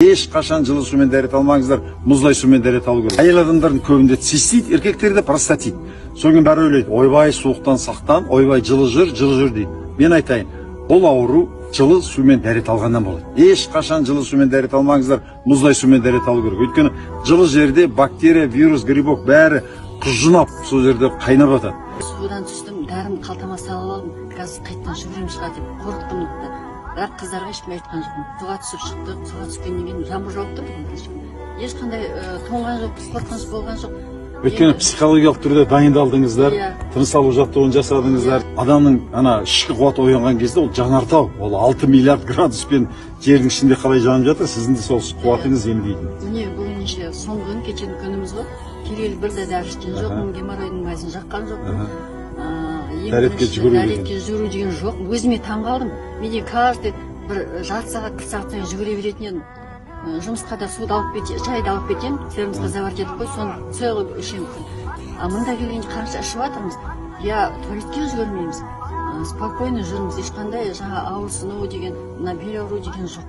Еш қашан жылы сумен дәрет алмаңыздар, мұздай сумен дәрет алу керек. Әйел адамдардың көбінде цистит, еркектерде простатит. Содан бәрі ойлайды, ойбай суықтан сақтан, ойбай жылы жүр дейді. Мен айтайын, бұл ауру жылы сумен дәрет алғаннан болады. Еш қашан жылы сумен дәрет алмаңыздар, мұздай сумен дәрет алу керек. Өйткені жылы жерде бактерия, вирус, грибок бәрі құжынап сол жерде қайнап жатады. Судан түстім, дәрім қалтама салып алдым. Қазір қайттан жүгірем шыға деп қорықтым да. Бірақ қыздарға ешкім айтқан жоқпын. Суға түсіп шықтық, суға түскеннен кейін жаңбыр жауып тұр. Ешқандай тоңған жоқ, қорқыныш болған жоқ. Өйткені психологиялық түрде дайындалдыңыздар, тыныс алу жаттығуын жасадыңыздар. Адамның ана ішкі қуаты оянған кезде ол жанартау. Ол 6 миллиард градуспен жердің ішінде қалай жанып жатыр, сіздің де сол қуатыңыз емдейді. Міне бұл неше соңғы күн кешен күніміз ғой. Келгелі бір де дәрі ішкен жоқпын, геморройдың майсын жаққан жоқпын. Дәретке жүру деген жоқ. Өзіме таң қалдым. Менде каждый бір жарты сағат, 1 сағаттан жүгіре беретін едім. Жұмысқа да суды алып кетем, шайды алып кетем, термосқа заварить етіп қой, соны целый ішем күн. Мында келгенде қанша ішіп жатырмыз, я туалетке жүгірмейміз, спокойно жүрміз, ешқандай жаңа ауырсыну деген, бел ауру деген жоқ.